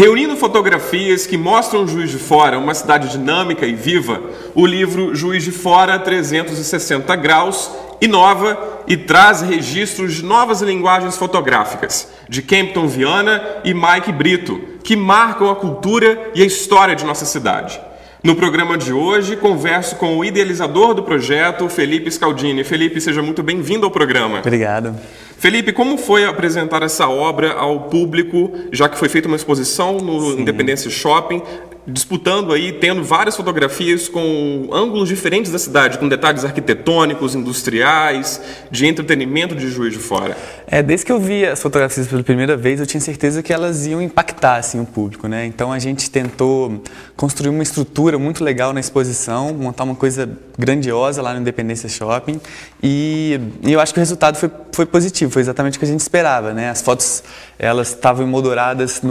Reunindo fotografias que mostram Juiz de Fora, uma cidade dinâmica e viva, o livro Juiz de Fora 360 Graus inova e traz registros de novas linguagens fotográficas, de Kempton Viana e Mike Brito, que marcam a cultura e a história de nossa cidade. No programa de hoje, converso com o idealizador do projeto, Felipe Scaldini. Felipe, seja muito bem-vindo ao programa. Obrigado. Felipe, como foi apresentar essa obra ao público, já que foi feita uma exposição no Independência Shopping, disputando aí, tendo várias fotografias com ângulos diferentes da cidade, com detalhes arquitetônicos, industriais, de entretenimento de Juiz de Fora? Desde que eu vi as fotografias pela primeira vez, eu tinha certeza que elas iam impactar assim, o público, né? Então a gente tentou construir uma estrutura muito legal na exposição, montar uma coisa grandiosa lá no Independência Shopping e eu acho que o resultado foi positivo, foi exatamente o que a gente esperava, né? As fotos, elas estavam emolduradas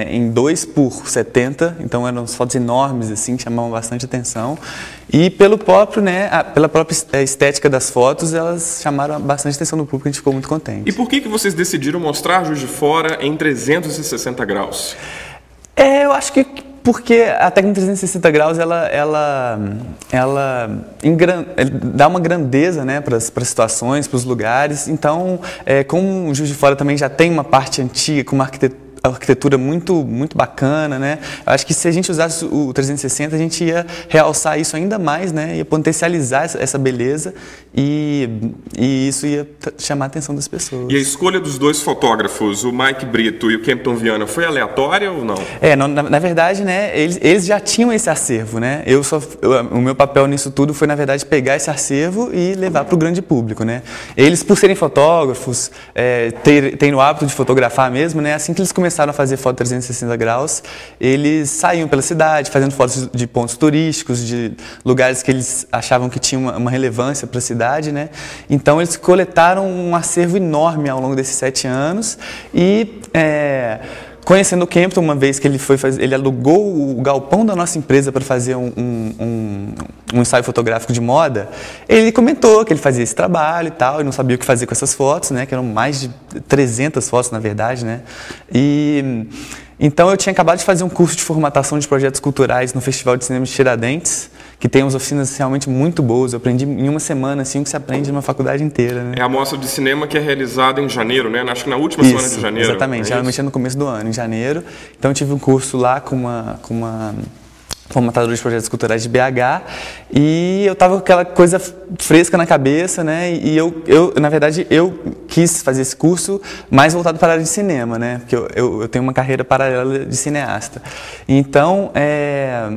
em 2x70, então eram fotos enormes assim, que chamavam bastante atenção. E pela própria estética das fotos, elas chamaram bastante atenção do público, a gente ficou muito contente. E por que vocês decidiram mostrar Juiz de Fora em 360 graus? Eu acho que porque a técnica 360 graus, ela dá uma grandeza, né, para as situações, para os lugares. Então, como o Juiz de Fora também já tem uma parte antiga, com uma arquitetura muito bacana, né? Eu acho que se a gente usasse o 360, a gente ia realçar isso ainda mais, né? Ia potencializar essa beleza e isso ia chamar a atenção das pessoas. E a escolha dos dois fotógrafos, o Mike Brito e o Kempton Viana, foi aleatória ou não? Na verdade, né, eles já tinham esse acervo, né? O meu papel nisso tudo foi, na verdade, pegar esse acervo e levar para o grande público, né? Eles, por serem fotógrafos, terem o hábito de fotografar mesmo, né? Assim que eles começaram a fazer foto 360 graus, eles saíam pela cidade, fazendo fotos de pontos turísticos, de lugares que eles achavam que tinham uma relevância para a cidade, né? Então eles coletaram um acervo enorme ao longo desses 7 anos e conhecendo o Kempton, uma vez que ele alugou o galpão da nossa empresa para fazer um ensaio fotográfico de moda, ele comentou que ele fazia esse trabalho e tal, e não sabia o que fazer com essas fotos, né, que eram mais de 300 fotos, na verdade, né, então eu tinha acabado de fazer um curso de formatação de projetos culturais no Festival de Cinema de Tiradentes, que tem umas oficinas realmente muito boas. Eu aprendi em uma semana, assim, o que se aprende numa faculdade inteira, né? É a mostra de cinema que é realizada em janeiro, né? Acho que na última semana de janeiro. Exatamente, geralmente é no começo do ano, em janeiro. Então eu tive um curso lá com uma formatadora de projetos culturais de BH e eu tava com aquela coisa fresca na cabeça, né? E na verdade, eu quis fazer esse curso mais voltado para a área de cinema, né? Porque eu tenho uma carreira paralela de cineasta. Então,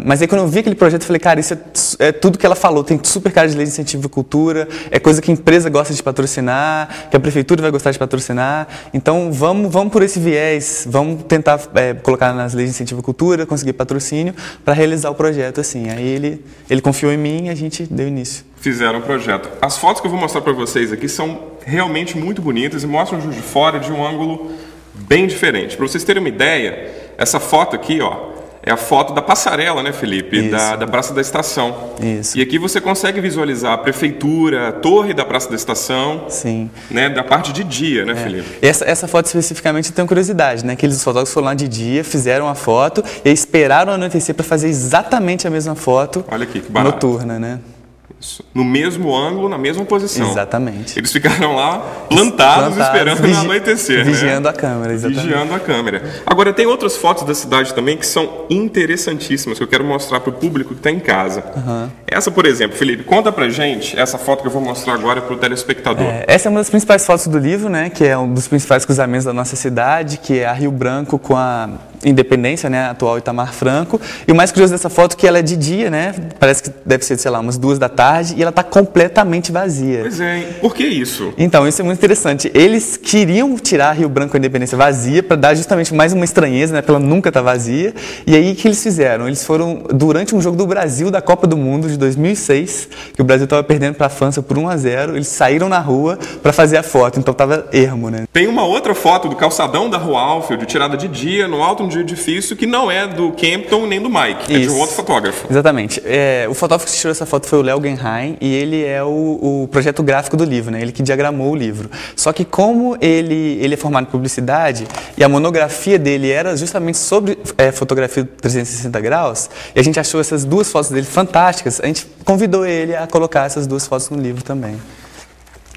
mas aí quando eu vi aquele projeto, eu falei, cara, isso é tudo que ela falou, tem super cara de lei de incentivo à cultura, é coisa que a empresa gosta de patrocinar, que a prefeitura vai gostar de patrocinar, então vamos por esse viés, vamos tentar colocar nas leis de incentivo à cultura, conseguir patrocínio para realizar o projeto, assim. Aí ele confiou em mim e a gente deu início. Fizeram o projeto. As fotos que eu vou mostrar para vocês aqui são realmente muito bonitas e mostram Juiz de Fora de um ângulo bem diferente. Para vocês terem uma ideia, essa foto aqui, ó, é a foto da passarela, né, Felipe? Da Praça da Estação. Isso. E aqui você consegue visualizar a prefeitura, a torre da Praça da Estação. Sim. Né, da parte de dia, né, Felipe? Essa foto especificamente eu tenho curiosidade, né? Que os fotógrafos foram lá de dia, fizeram a foto e esperaram anoitecer para fazer exatamente a mesma foto. Olha aqui, que barato. Noturna, né? No mesmo ângulo, na mesma posição. Exatamente. Eles ficaram lá plantados esperando anoitecer, vigiando né? a câmera, exatamente. Vigiando a câmera. Agora, tem outras fotos da cidade também que são interessantíssimas, que eu quero mostrar para o público que está em casa. Essa, por exemplo, Felipe, conta pra gente essa foto que eu vou mostrar agora para o telespectador. Essa é uma das principais fotos do livro, né? Que é um dos principais cruzamentos da nossa cidade, que é a Rio Branco com a Independência, né, a atual Itamar Franco. E o mais curioso dessa foto é que ela é de dia, né? Parece que deve ser, sei lá, umas 2 da tarde e ela está completamente vazia. Pois é, por que isso? Então, isso é muito interessante. Eles queriam tirar a Rio Branco com a Independência vazia para dar justamente mais uma estranheza, né? Porque ela nunca está vazia. E aí, o que eles fizeram? Eles foram, durante um jogo do Brasil da Copa do Mundo de 2006, que o Brasil estava perdendo para a França por 1-0, eles saíram na rua para fazer a foto. Então, estava ermo, né? Tem uma outra foto do calçadão da Rua Alfield, tirada de dia, no alto foto de um edifício que não é do Campton nem do Mike, é de um outro fotógrafo. Exatamente. O fotógrafo que tirou essa foto foi o Léo Genheim e ele é o projeto gráfico do livro, né? Ele que diagramou o livro. Só que como ele é formado em publicidade e a monografia dele era justamente sobre fotografia 360 graus, e a gente achou essas duas fotos dele fantásticas, a gente convidou ele a colocar essas duas fotos no livro também.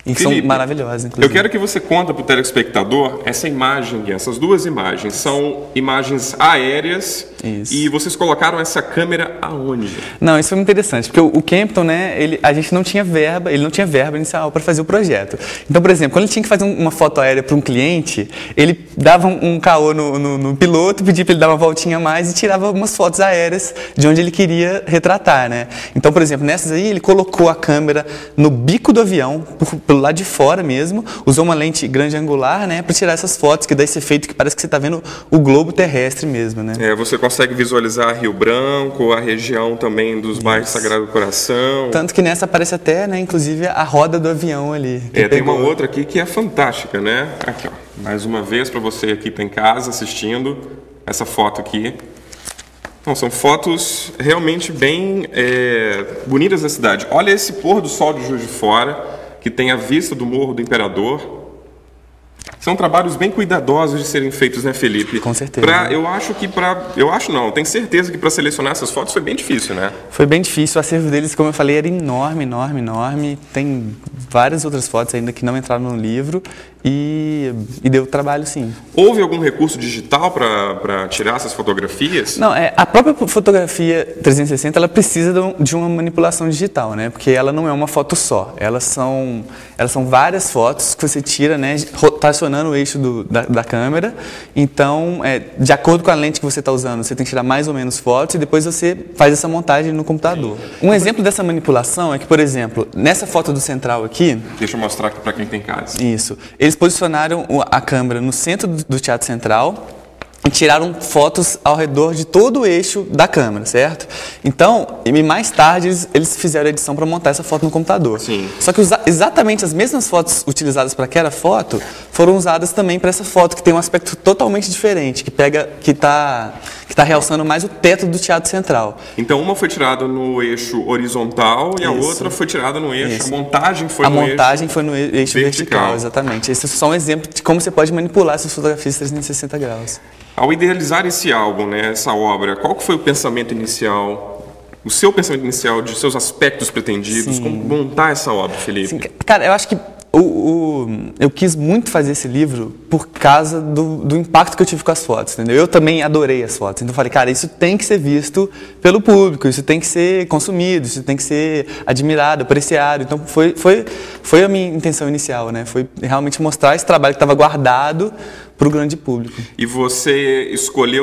E Felipe, são maravilhosas, inclusive. Eu quero que você conta para o telespectador essas duas imagens. São imagens aéreas. Isso. E vocês colocaram essa câmera aonde? Não, isso foi muito interessante, porque o Campton, né, a gente não tinha verba, ele não tinha verba inicial para fazer o projeto. Então, por exemplo, quando ele tinha que fazer uma foto aérea para um cliente, ele dava um caô no piloto, pedia para ele dar uma voltinha a mais e tirava umas fotos aéreas de onde ele queria retratar, né? Então, por exemplo, nessas aí, ele colocou a câmera no bico do avião, pelo lado de fora mesmo, usou uma lente grande angular, né, para tirar essas fotos, que dá esse efeito que parece que você está vendo o globo terrestre mesmo, né? Você consegue visualizar Rio Branco, a região também dos bairros Sagrado Coração. Tanto que nessa aparece até, né, inclusive, a roda do avião ali. Tem uma outra aqui que é fantástica, né? Aqui, ó. Mais uma vez para você aqui que está em casa assistindo essa foto aqui. Então, são fotos realmente bem bonitas da cidade. Olha esse pôr do sol de Juiz de Fora, que tem a vista do Morro do Imperador. São trabalhos bem cuidadosos de serem feitos, né, Felipe? Com certeza. Tenho certeza que para selecionar essas fotos foi bem difícil, né? Foi bem difícil. O acervo deles, como eu falei, era enorme, enorme, enorme. Tem várias outras fotos ainda que não entraram no livro e deu trabalho, sim. Houve algum recurso digital para tirar essas fotografias? Não, a própria fotografia 360 ela precisa de uma manipulação digital, né? Porque ela não é uma foto só. Elas são várias fotos que você tira, né, rotacionando o eixo da câmera. Então, de acordo com a lente que você está usando, você tem que tirar mais ou menos fotos e depois você faz essa montagem no computador. Um exemplo dessa manipulação é que, por exemplo, nessa foto do central aqui... Deixa eu mostrar aqui para quem tem casa. Isso. Eles posicionaram a câmera no centro do Teatro Central e tiraram fotos ao redor de todo o eixo da câmera, certo? Então, e mais tarde eles fizeram a edição para montar essa foto no computador. Sim. Só que exatamente as mesmas fotos utilizadas para aquela foto foram usadas também para essa foto, que tem um aspecto totalmente diferente, que está realçando mais o teto do Teatro Central. Então, uma foi tirada no eixo horizontal e a outra foi tirada no eixo... Isso. A montagem foi no eixo vertical, exatamente. Esse é só um exemplo de como você pode manipular essas fotografias 360 graus. Ao idealizar esse álbum, né, essa obra, qual que foi o pensamento inicial, o seu pensamento inicial de seus aspectos pretendidos, Sim. como montar essa obra, Felipe? Sim, cara, eu acho que eu quis muito fazer esse livro por causa do impacto que eu tive com as fotos, entendeu? Eu também adorei as fotos, então eu falei, cara, isso tem que ser visto pelo público, isso tem que ser consumido, isso tem que ser admirado, apreciado. Então foi a minha intenção inicial, né? Foi realmente mostrar esse trabalho que estava guardado para o grande público. E você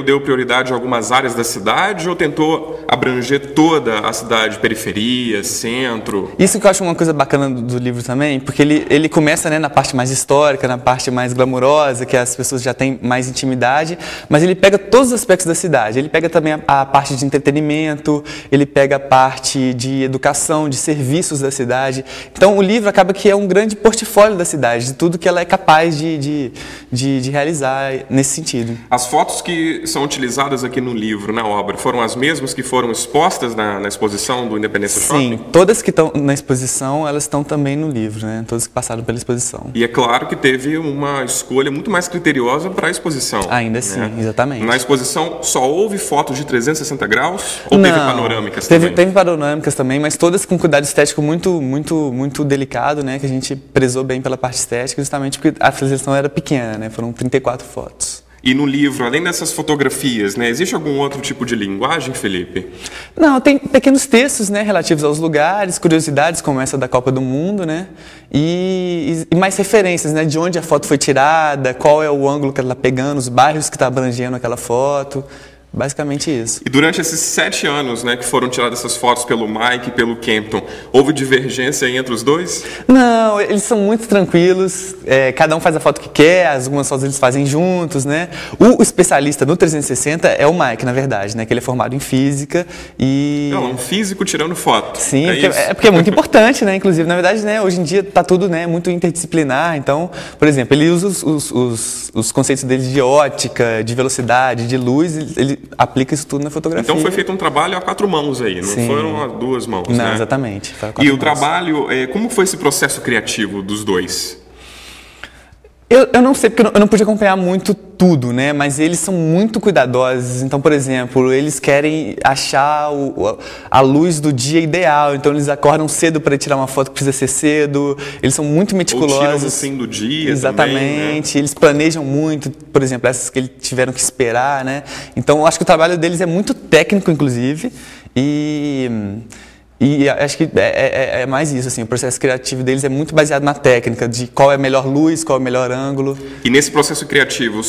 deu prioridade a algumas áreas da cidade ou tentou abranger toda a cidade, periferia, centro? Isso que eu acho uma coisa bacana do livro também, porque ele começa, né, na parte mais histórica, na parte mais glamurosa, que as pessoas já têm mais intimidade, mas ele pega todos os aspectos da cidade. Ele pega também a parte de entretenimento, ele pega a parte de educação, de serviços da cidade. Então o livro acaba que é um grande portfólio da cidade, de tudo que ela é capaz de realizar nesse sentido. As fotos que são utilizadas aqui no livro, na obra, foram as mesmas que foram expostas na exposição do Independência Shopping? Sim, todas que estão na exposição, elas estão também no livro, né? Todas que passaram pela exposição. E é claro que teve uma escolha muito mais criteriosa para a exposição. Ainda assim, né? Exatamente. Na exposição só houve fotos de 360 graus ou teve panorâmicas também? Teve panorâmicas também, mas todas com cuidado estético muito delicado, né? Que a gente prezou bem pela parte estética, justamente porque a seleção era pequena, né? Foram 34 fotos. E no livro, além dessas fotografias, né, existe algum outro tipo de linguagem, Felipe? Não, tem pequenos textos, né, relativos aos lugares, curiosidades como essa da Copa do Mundo, né, e mais referências, né, de onde a foto foi tirada, qual é o ângulo que ela está pegando, os bairros que está abrangendo aquela foto. Basicamente isso. E durante esses 7 anos, né, que foram tiradas essas fotos pelo Mike e pelo Campton, houve divergência entre os dois? Não, eles são muito tranquilos, cada um faz a foto que quer, algumas fotos eles fazem juntos, né? O especialista no 360 é o Mike, na verdade, né? Que ele é formado em física e... Não, um físico tirando foto. Sim, porque é muito importante, né? Inclusive, na verdade, né, hoje em dia tá tudo, né, muito interdisciplinar, então, por exemplo, ele usa os conceitos dele de ótica, de velocidade, de luz, ele aplica isso tudo na fotografia. Então foi feito um trabalho a 4 mãos aí, não Sim. foram a 2 mãos, não, né? Exatamente. E o trabalho, como foi esse processo criativo dos dois? Eu não sei, porque eu não pude acompanhar muito tudo, né? Mas eles são muito cuidadosos. Então, por exemplo, eles querem achar a luz do dia ideal. Então, eles acordam cedo para tirar uma foto que precisa ser cedo. Eles são muito meticulosos. Ou tiram no fim do dia. Exatamente. Também, né? Eles planejam muito, por exemplo, essas que eles tiveram que esperar, né? Então, eu acho que o trabalho deles é muito técnico, inclusive. E acho que é mais isso, assim, o processo criativo deles é muito baseado na técnica, de qual é a melhor luz, qual é o melhor ângulo. E nesse processo criativo,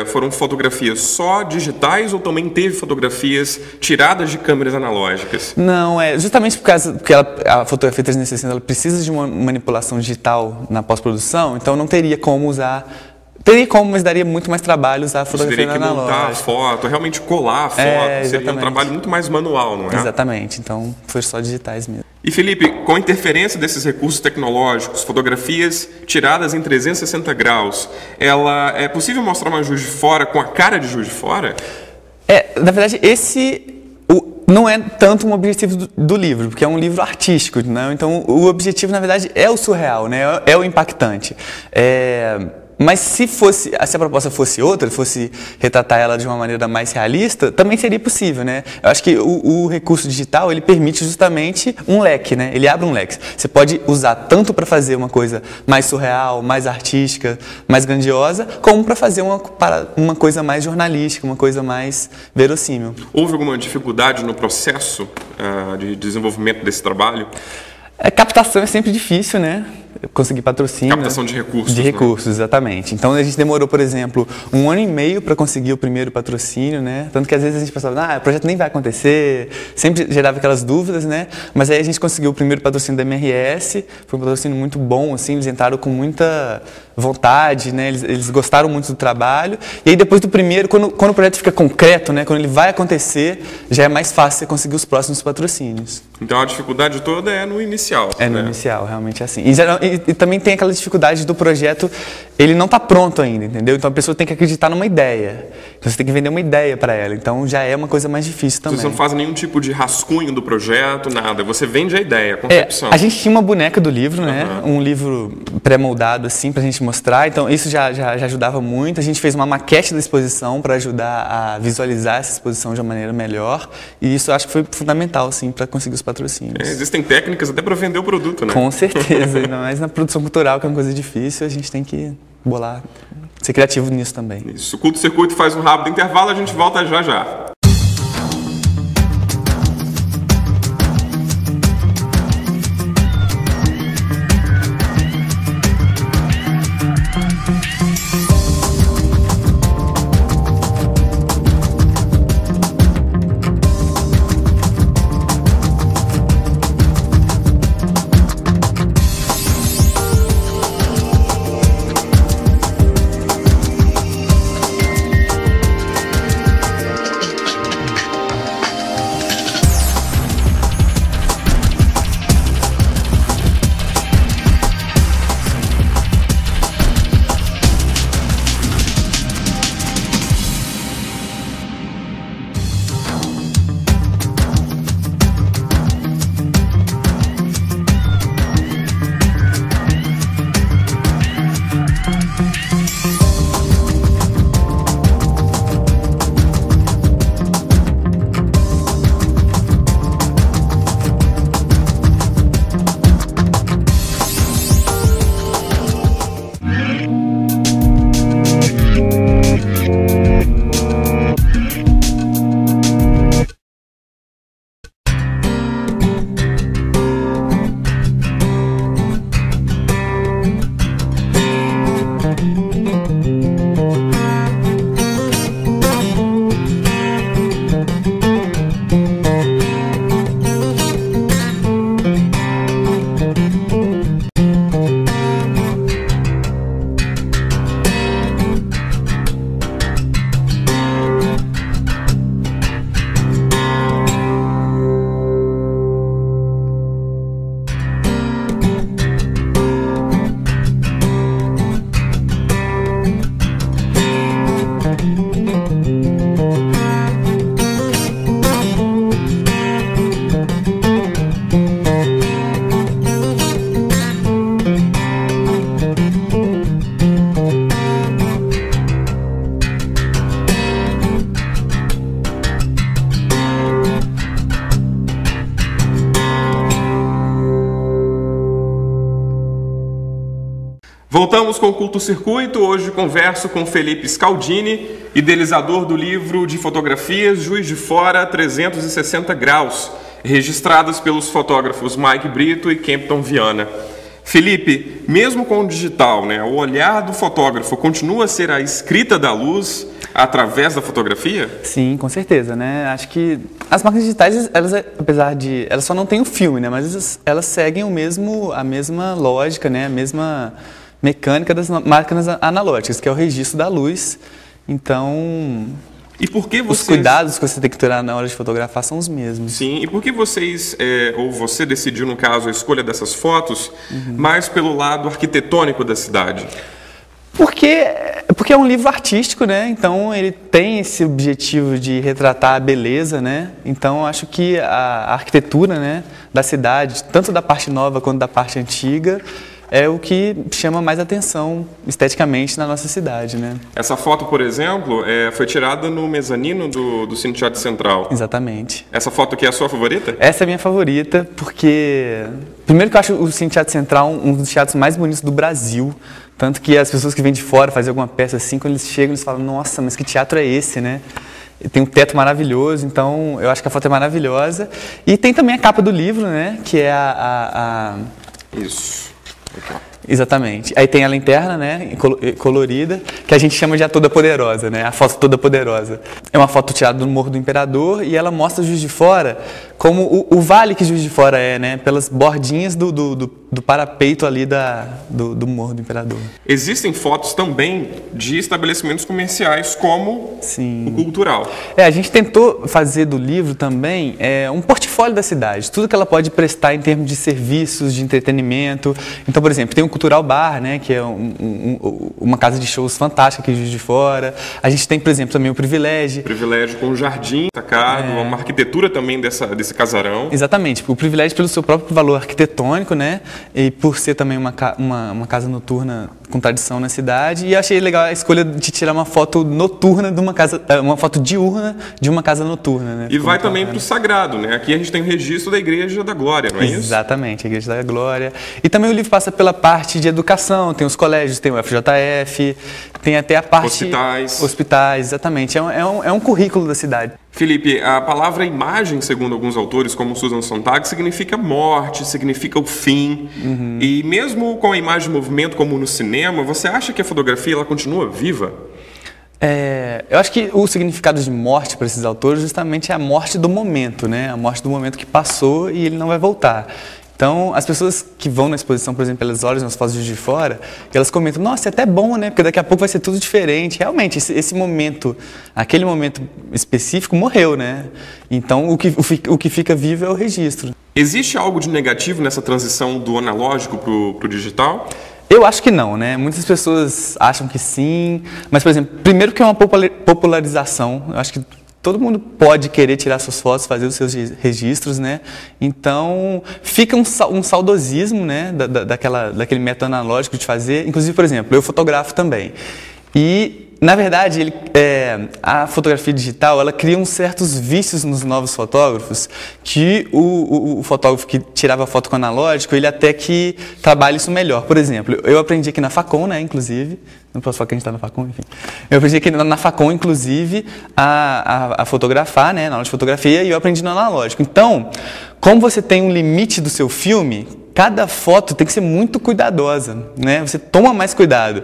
foram fotografias só digitais ou também teve fotografias tiradas de câmeras analógicas? Não, justamente porque a fotografia 360 ela precisa de uma manipulação digital na pós-produção, então não teria como usar... Teria como, mas daria muito mais trabalho usar a fotografia analógica. Teria que montar a foto, realmente colar a foto, seria um trabalho muito mais manual, não é? Exatamente, então foi só digitais mesmo. E Felipe, com a interferência desses recursos tecnológicos, fotografias tiradas em 360 graus, é possível mostrar uma Juiz de Fora com a cara de Juiz de Fora? Na verdade, não é tanto um objetivo do livro, porque é um livro artístico, né? Então o objetivo, na verdade, é o surreal, né? É o impactante. Mas se a proposta fosse outra, fosse retratar ela de uma maneira mais realista, também seria possível, né? Eu acho que o recurso digital, ele permite justamente um leque, né? Ele abre um leque. Você pode usar tanto para fazer uma coisa mais surreal, mais artística, mais grandiosa, como para fazer uma coisa mais jornalística, uma coisa mais verossímil. Houve alguma dificuldade no processo de desenvolvimento desse trabalho? Captação é sempre difícil, né? Conseguir patrocínio. Captação de recursos. De recursos, né? Exatamente. Então a gente demorou, por exemplo, 1 ano e meio para conseguir o primeiro patrocínio, né? Tanto que às vezes a gente pensava, o projeto nem vai acontecer, sempre gerava aquelas dúvidas, né? Mas aí a gente conseguiu o primeiro patrocínio da MRS, foi um patrocínio muito bom, assim, eles entraram com muita vontade, né? Eles gostaram muito do trabalho. E aí depois do primeiro, quando o projeto fica concreto, né? Quando ele vai acontecer, já é mais fácil você conseguir os próximos patrocínios. Então a dificuldade toda é no inicial. No inicial, realmente é assim. E também tem aquela dificuldade do projeto, ele não está pronto ainda, entendeu? Então a pessoa tem que acreditar numa ideia. Então você tem que vender uma ideia para ela. Então já é uma coisa mais difícil também. Você não faz nenhum tipo de rascunho do projeto, nada. Você vende a ideia, a concepção. A gente tinha uma boneca do livro, né? Um livro pré-moldado assim para a gente mostrar. Então isso já ajudava muito. A gente fez uma maquete da exposição para ajudar a visualizar essa exposição de uma maneira melhor. E isso eu acho que foi fundamental, assim, para conseguir os patrocínios. Existem técnicas até para vender o produto, né? Com certeza. Ainda mais na produção cultural, que é uma coisa difícil, a gente tem que ser criativo nisso também. Isso. O Curto Circuito faz um rápido intervalo, a gente volta já já. Voltamos com o Culto Circuito. Hoje converso com Felipe Scaldini, idealizador do livro de fotografias Juiz de Fora 360 Graus, registradas pelos fotógrafos Mike Brito e Kempton Viana. Felipe, mesmo com o digital, o olhar do fotógrafo continua a ser a escrita da luz através da fotografia? Sim, com certeza, Acho que as máquinas digitais, apesar de... Elas só não têm o filme, mas elas seguem a mesma lógica, a mesma mecânica das máquinas analógicas, que é o registro da luz. Então... E por que os cuidados que você tem que ter na hora de fotografar são os mesmos. Sim, e por que vocês, ou você decidiu, no caso, a escolha dessas fotos, mais pelo lado arquitetônico da cidade? Porque é um livro artístico, Então ele tem esse objetivo de retratar a beleza, Então acho que a arquitetura, da cidade, tanto da parte nova quanto da parte antiga, é o que chama mais atenção esteticamente na nossa cidade, Essa foto, por exemplo, foi tirada no mezanino do Cine Teatro Central. Exatamente. Essa foto aqui é a sua favorita? Essa é a minha favorita, porque... Primeiro que eu acho o Cine Teatro Central um dos teatros mais bonitos do Brasil. Tanto que as pessoas que vêm de fora fazer alguma peça assim, quando eles chegam, eles falam, nossa, mas que teatro é esse, Tem um teto maravilhoso, então eu acho que a foto é maravilhosa. E tem também a capa do livro, que é Isso. Aqui, ó. Exatamente. Aí tem a lanterna, colorida, que a gente chama de a Toda Poderosa, A foto Toda Poderosa. É uma foto tirada do Morro do Imperador e ela mostra Juiz de Fora como o vale que Juiz de Fora é, pelas bordinhas do parapeito ali do Morro do Imperador. Existem fotos também de estabelecimentos comerciais como o cultural. A gente tentou fazer do livro também um portfólio da cidade, tudo que ela pode prestar em termos de serviços, de entretenimento. Então, por exemplo, tem o Cultural Bar, que é uma casa de shows fantástica aqui em Juiz de Fora. A gente tem, por exemplo, também o Privilégio. Privilégio com um jardim sacado, uma arquitetura também desse casarão. Exatamente, o Privilégio pelo seu próprio valor arquitetônico, e por ser também uma casa noturna com tradição na cidade. E achei legal a escolha de tirar uma foto noturna de uma foto diurna de uma casa noturna. E vai também para o sagrado, Aqui a gente tem o registro da Igreja da Glória, não é isso? Exatamente, a Igreja da Glória. E também o livro passa pela parte de educação, tem os colégios, tem o FJF, tem até a parte... Hospitais, exatamente. É um currículo da cidade. Felipe, a palavra imagem, segundo alguns autores, como Susan Sontag, significa morte, significa o fim. E mesmo com a imagem de movimento, como no cinema, você acha que a fotografia ela continua viva? Eu acho que o significado de morte para esses autores justamente é a morte do momento, A morte do momento que passou e ele não vai voltar. Então, as pessoas que vão na exposição, por exemplo, elas olham nas fotos de fora, e elas comentam, nossa, é até bom, Porque daqui a pouco vai ser tudo diferente. Realmente, esse momento, aquele momento específico morreu, Então, o que fica vivo é o registro. Existe algo de negativo nessa transição do analógico para o digital? Eu acho que não, Muitas pessoas acham que sim, mas, por exemplo, primeiro que é uma popularização, eu acho que todo mundo pode querer tirar suas fotos, fazer os seus registros, Então, fica um saudosismo, daquele método analógico de fazer. Inclusive, por exemplo, eu fotografo também. E, na verdade, a fotografia digital, ela cria uns certos vícios nos novos fotógrafos, que o fotógrafo que tirava foto com analógico, ele até que trabalha isso melhor. Por exemplo, eu aprendi aqui na Facom, inclusive, não posso falar que a gente está na Facom, enfim. Eu aprendi aqui na Facom, inclusive, a fotografar, na aula de fotografia, e eu aprendi no analógico. Então, como você tem um limite do seu filme, cada foto tem que ser muito cuidadosa, Você toma mais cuidado.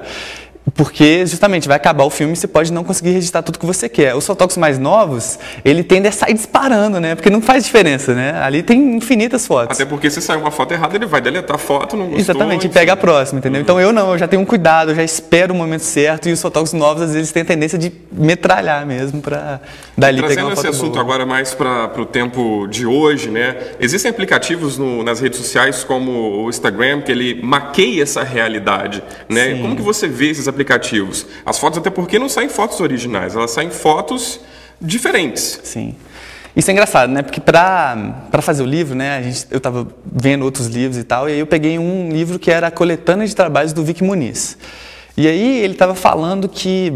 Porque, justamente, vai acabar o filme e você pode não conseguir registrar tudo que você quer. Os fotógrafos mais novos, ele tende a sair disparando, Porque não faz diferença, Ali tem infinitas fotos. Até porque se sair uma foto errada, ele vai deletar a foto, não gostou. Exatamente, e pega a próxima, entendeu? Então eu já tenho um cuidado, eu já espero o momento certo, e os fotógrafos novos, às vezes, têm a tendência de metralhar mesmo para dali pegar uma foto boa. Trazendo esse assunto agora mais para o tempo de hoje, Existem aplicativos nas redes sociais como o Instagram, que ele maqueia essa realidade, Como que você vê esses aplicativos? As fotos, até porque não saem fotos originais, elas saem fotos diferentes. Sim. Isso é engraçado, Porque para fazer o livro, eu estava vendo outros livros e tal, e aí eu peguei um livro que era a coletânea de trabalhos do Vic Muniz. E aí ele estava falando que,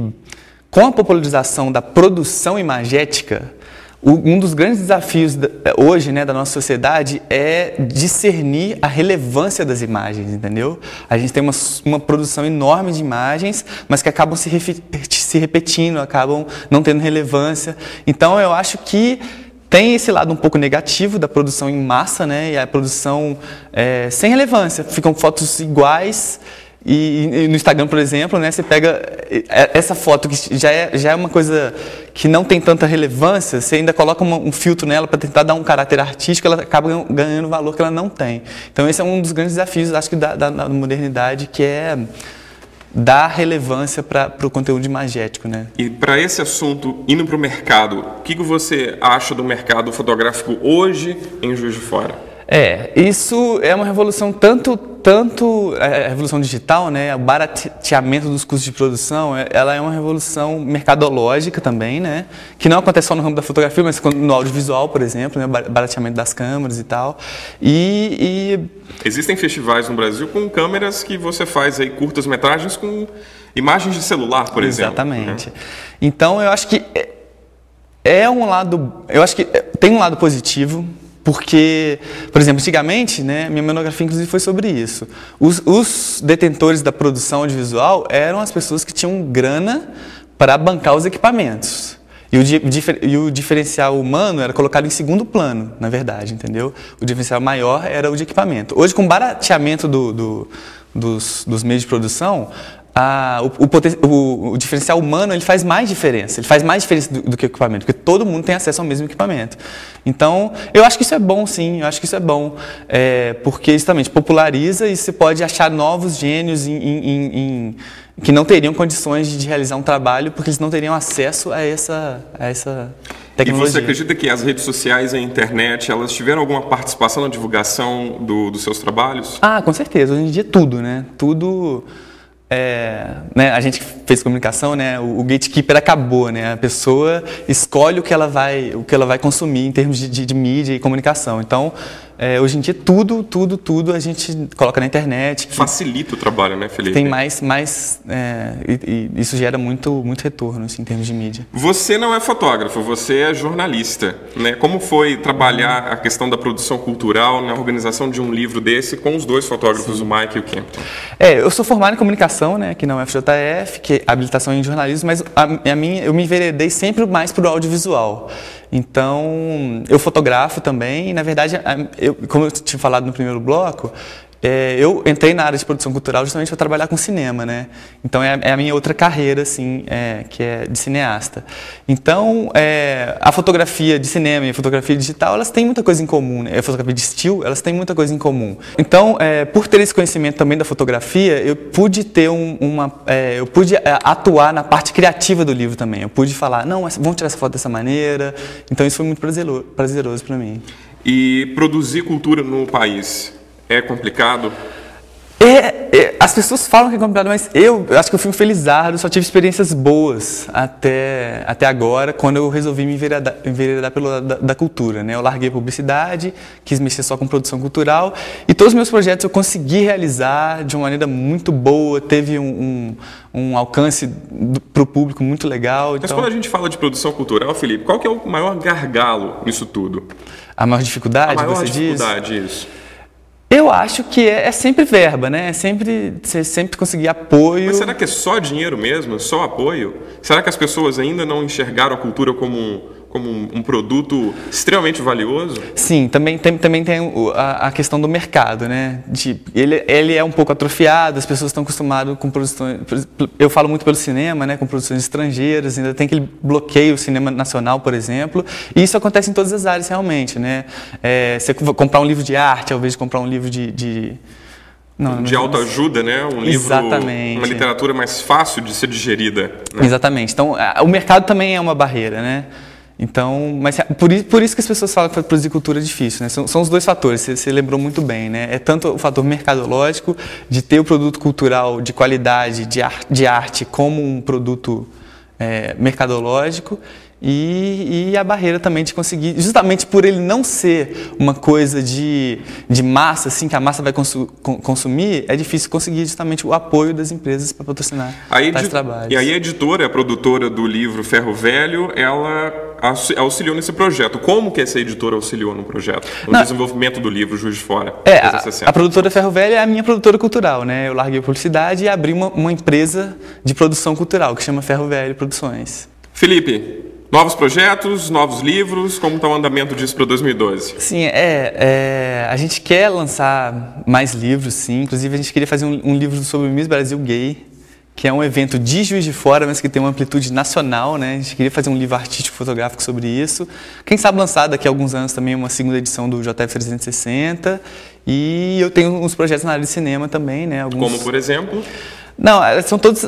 com a popularização da produção imagética, Um dos grandes desafios hoje, né, da nossa sociedade é discernir a relevância das imagens, entendeu? A gente tem uma produção enorme de imagens, mas que acabam se repetindo, acabam não tendo relevância. Então, eu acho que tem esse lado um pouco negativo da produção em massa, né, e a produção sem relevância. Ficam fotos iguais. E no Instagram, por exemplo, né, você pega essa foto que já é uma coisa que não tem tanta relevância, você ainda coloca um filtro nela para tentar dar um caráter artístico, ela acaba ganhando valor que ela não tem. Então esse é um dos grandes desafios, acho que da modernidade, que é dar relevância para o conteúdo imagético, né? E para esse assunto, indo para o mercado, o que você acha do mercado fotográfico hoje em Juiz de Fora? Isso é uma revolução tanto a revolução digital, né, o barateamento dos custos de produção, ela é uma revolução mercadológica também, né, que não acontece só no ramo da fotografia, mas no audiovisual, por exemplo, né, barateamento das câmeras e tal. Existem festivais no Brasil com câmeras que você faz aí curtas-metragens com imagens de celular, por exemplo. Exatamente. Né? Então, eu acho que tem um lado positivo. Porque, por exemplo, antigamente, né, minha monografia inclusive foi sobre isso. Os detentores da produção audiovisual eram as pessoas que tinham grana para bancar os equipamentos. E o diferencial humano era colocado em segundo plano, na verdade, entendeu? O diferencial maior era o de equipamento. Hoje, com o barateamento dos meios de produção, o diferencial humano ele faz mais diferença. Ele faz mais diferença do que o equipamento, porque todo mundo tem acesso ao mesmo equipamento. Então, eu acho que isso é bom, sim. Eu acho que isso é bom, porque justamente populariza e você pode achar novos gênios que não teriam condições de realizar um trabalho, porque eles não teriam acesso a essa tecnologia. E você acredita que as redes sociais e a internet, elas tiveram alguma participação na divulgação dos seus trabalhos? Com certeza. Hoje em dia tudo, né? Tudo... né, a gente fez comunicação, né, o gatekeeper acabou, né, a pessoa escolhe o que ela vai consumir em termos de mídia e comunicação. Então, hoje em dia tudo a gente coloca na internet. Facilita o trabalho, né, Felipe? Tem e isso gera muito retorno assim, em termos de mídia. Você não é fotógrafo, você é jornalista, né? Como foi trabalhar a questão da produção cultural na organização de um livro desse com os dois fotógrafos, Sim. o Mike e o Kempton? Eu sou formado em comunicação, né, aqui na UFJF, que é habilitação em jornalismo, mas eu me enveredei sempre mais para o audiovisual. Então, eu fotografo também e, na verdade, como eu tinha falado no primeiro bloco, eu entrei na área de produção cultural justamente para trabalhar com cinema, né? Então, é a minha outra carreira, assim, que é de cineasta. Então, a fotografia de cinema e a fotografia digital, elas têm muita coisa em comum, né? A fotografia de estilo, elas têm muita coisa em comum. Então, por ter esse conhecimento também da fotografia, eu pude ter eu pude atuar na parte criativa do livro também. Eu pude falar, não, vamos tirar essa foto dessa maneira. Então, isso foi muito prazeroso para mim. E produzir cultura no país é complicado? As pessoas falam que é complicado, mas eu acho que eu fui um felizardo, só tive experiências boas até agora, quando eu resolvi me enveredar pelo lado da cultura, né? Eu larguei a publicidade, quis mexer só com produção cultural, e todos os meus projetos eu consegui realizar de uma maneira muito boa, teve um alcance para o público muito legal. Mas quando a gente fala de produção cultural, Felipe, qual que é o maior gargalo nisso tudo? A maior dificuldade, você diz? A maior dificuldade, isso. Eu acho que é sempre verba, né? Você sempre conseguir apoio. Mas será que é só dinheiro mesmo? Só apoio? Será que as pessoas ainda não enxergaram a cultura como um produto extremamente valioso? Sim, também tem a questão do mercado, né? Ele é um pouco atrofiado, as pessoas estão acostumadas com produções... Eu falo muito pelo cinema, né? Com produções estrangeiras, ainda tem aquele bloqueio do cinema nacional, por exemplo, e isso acontece em todas as áreas realmente, né? Você comprar um livro de arte, ao invés de comprar um livro de autoajuda, né? Um livro, Exatamente. Uma literatura mais fácil de ser digerida. Né? Exatamente. Então, o mercado também é uma barreira, né? Então, mas por isso que as pessoas falam que produzir cultura é difícil, né? São os dois fatores, você lembrou muito bem, né? É tanto o fator mercadológico, de ter o produto cultural de qualidade, de arte como um produto mercadológico, e a barreira também de conseguir, justamente por ele não ser uma coisa de massa, assim, que a massa vai consumir, é difícil conseguir justamente o apoio das empresas para patrocinar tais trabalhos. E aí a editora, a produtora do livro Ferro Velho, ela auxiliou nesse projeto. Como que essa editora auxiliou no projeto? No desenvolvimento do livro Juiz de Fora? A produtora Ferro Velho é a minha produtora cultural, né? Eu larguei a publicidade e abri uma empresa de produção cultural que chama Ferro Velho Produções. Felipe, novos projetos, novos livros, como está o andamento disso para 2012? Sim, a gente quer lançar mais livros, sim. Inclusive, a gente queria fazer um livro sobre o Miss Brasil Gay, que é um evento de Juiz de Fora, mas que tem uma amplitude nacional, né? A gente queria fazer um livro artístico fotográfico sobre isso. Quem sabe lançar daqui a alguns anos também uma segunda edição do JF 360. E eu tenho uns projetos na área de cinema também, né? Como, por exemplo? Não, são todos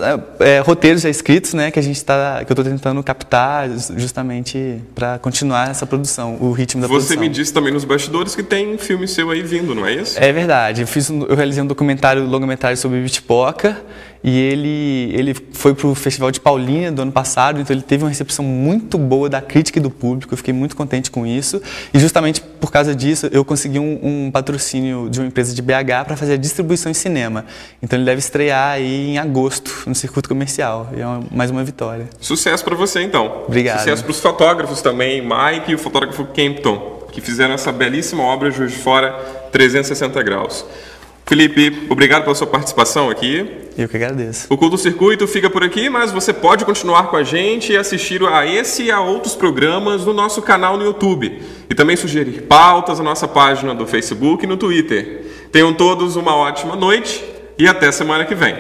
roteiros já escritos, né, que eu estou tentando captar justamente para continuar essa produção, o ritmo da produção. Você me disse também nos bastidores que tem um filme seu aí vindo, não é isso? É verdade. Eu realizei um documentário, longa-metragem sobre Bitpoca, e ele foi para o Festival de Paulínia do ano passado, então ele teve uma recepção muito boa da crítica e do público, eu fiquei muito contente com isso, e justamente por causa disso eu consegui um patrocínio de uma empresa de BH para fazer a distribuição em cinema. Então ele deve estrear aí em agosto no circuito comercial, e é mais uma vitória. Sucesso para você então. Obrigado. Sucesso para os fotógrafos também, Mike e o fotógrafo Kempton, que fizeram essa belíssima obra Juiz de Fora 360 graus. Felipe, obrigado pela sua participação aqui. Eu que agradeço. O Curto Circuito fica por aqui, mas você pode continuar com a gente e assistir a esse e a outros programas no nosso canal no YouTube. E também sugerir pautas na nossa página do Facebook e no Twitter. Tenham todos uma ótima noite e até semana que vem.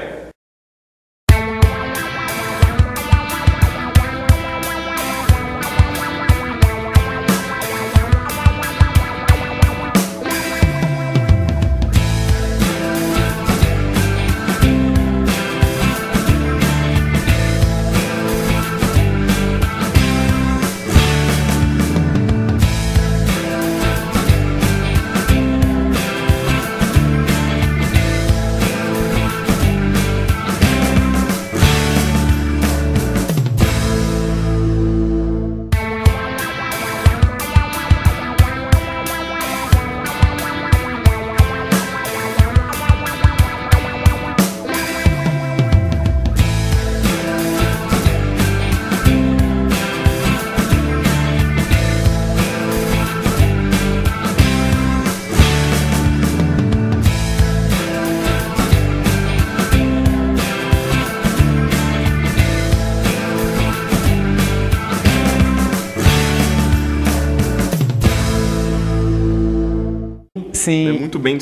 Sim. É muito bem